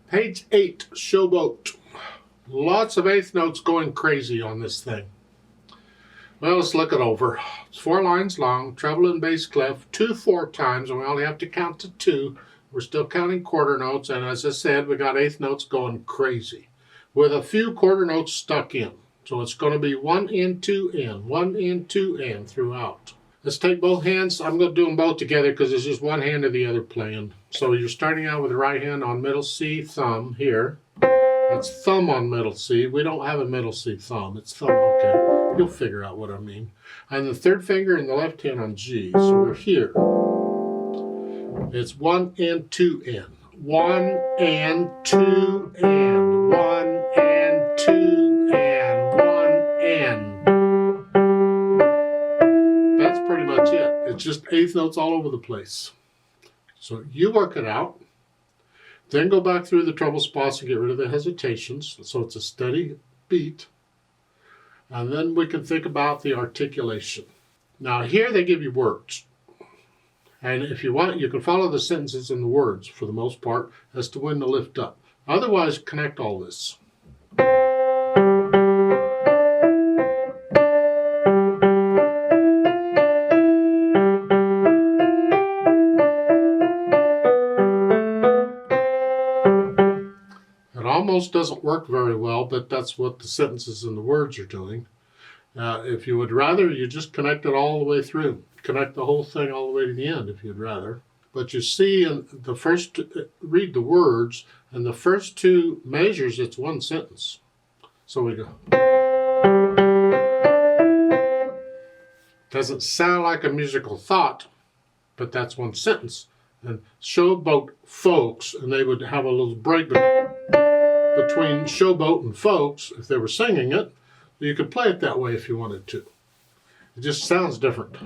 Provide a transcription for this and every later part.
Page 8, Showboat. Lots of eighth notes going crazy on this thing. Well, let's look it over. It's 4 lines long, treble and bass clef, 2 4 times, and we only have to count to 2. We're still counting quarter notes, and as I said, we got eighth notes going crazy with a few quarter notes stuck in. So it's going to be 1 and 2 and, 1 and 2 and throughout. Let's take both hands. I'm going to do them both together because it's just one hand or the other playing. So you're starting out with the right hand on middle C, thumb here. That's thumb on middle C. We don't have a middle C thumb. It's thumb, okay. You'll figure out what I mean. And the third finger and the left hand on G. So we're here. It's 1 and 2 and. 1 and 2 and. 1 and 2 and. 1 and. That's pretty much it. It's just eighth notes all over the place. So you work it out. Then go back through the treble spots and get rid of the hesitations. So it's a steady beat. And then we can think about the articulation. Now here they give you words. And if you want, you can follow the sentences and the words for the most part as to when to lift up. Otherwise, connect all this. Almost doesn't work very well, but that's what the sentences and the words are doing. If you would rather, you just connect it all the way through. Connect the whole thing all the way to the end if you'd rather. But you see in the first, read the words, and the first 2 measures, it's one sentence. So we go. Doesn't sound like a musical thought, but that's one sentence. And Showboat folks, and they would have a little break between Showboat and folks, if they were singing it. You could play it that way if you wanted to. It just sounds different.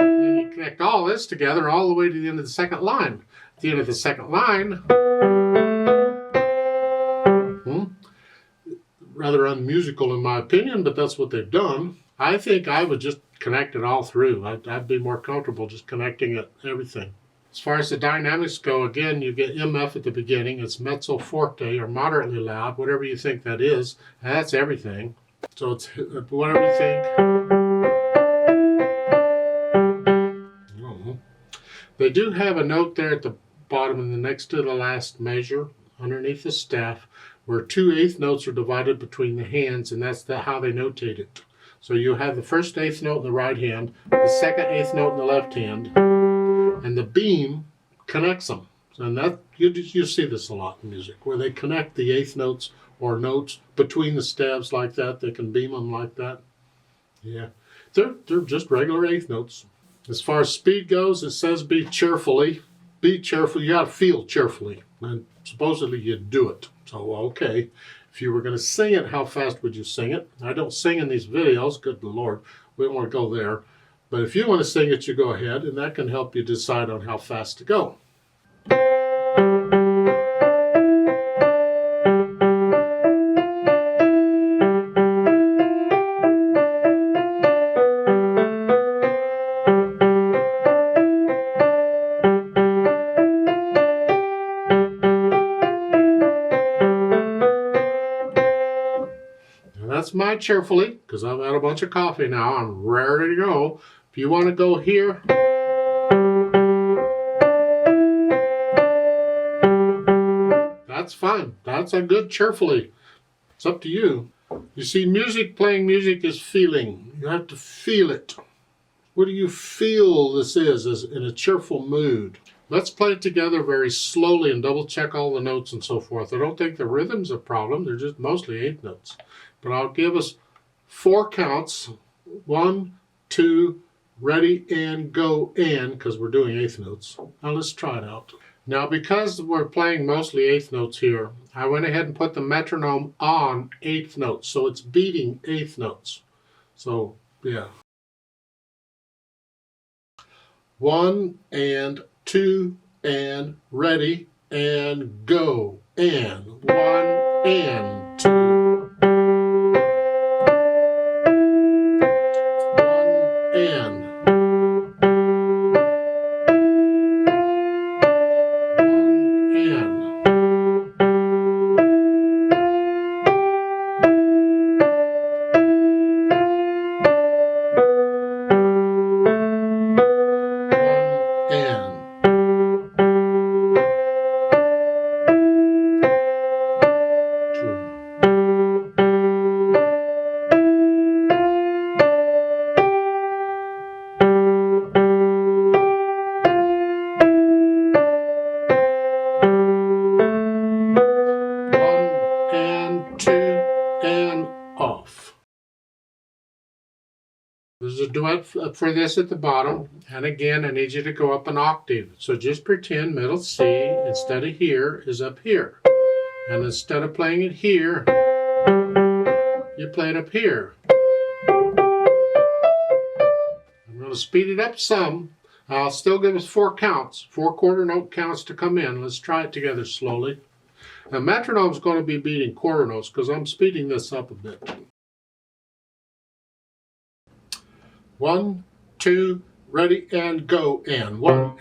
And you connect all this together all the way to the end of the second line. At the end of the second line, rather unmusical in my opinion, but that's what they've done. I think I would just connect it all through. I'd be more comfortable just connecting it, everything. As far as the dynamics go, again, you get MF at the beginning. It's mezzo forte or moderately loud, whatever you think that is. And that's everything. So it's whatever you think. They do have a note there at the bottom and the next to the last measure underneath the staff where 2 eighth notes are divided between the hands, and that's how they notate it. So you have the first eighth note in the right hand, the second eighth note in the left hand, and the beam connects them. And that you see this a lot in music, where they connect the eighth notes or notes between the stabs like that. They can beam them like that. Yeah, they're just regular eighth notes. As far as speed goes, it says be cheerfully. Be cheerful. You got to feel cheerfully. And supposedly you do it. So, okay. If you were going to sing it, how fast would you sing it? I don't sing in these videos. Good Lord. We don't want to go there. But if you want to sing it, you go ahead, and that can help you decide on how fast to go. That's my cheerfully, because I've had a bunch of coffee now. I'm ready to go. If you want to go here, that's fine. That's a good cheerfully. It's up to you. You see, playing music is feeling. You have to feel it. What do you feel this is in a cheerful mood? Let's play it together very slowly and double check all the notes and so forth. I don't think the rhythm's a problem. They're just mostly eighth notes. But I'll give us 4 counts. 1, 2, ready, and go, and, because we're doing eighth notes. Now let's try it out. Now because we're playing mostly eighth notes here, I went ahead and put the metronome on eighth notes. So it's beating eighth notes. So, yeah. 1 and 2 and ready and go, and 1 and 2. duet for this at the bottom. And again, I need you to go up an octave. So just pretend middle C instead of here is up here. And instead of playing it here, you play it up here. I'm going to speed it up some. I'll still give us 4 counts, 4 quarter note counts to come in. Let's try it together slowly. Now, metronome's going to be beating quarter notes because I'm speeding this up a bit. 1, 2, ready, and go. And 1,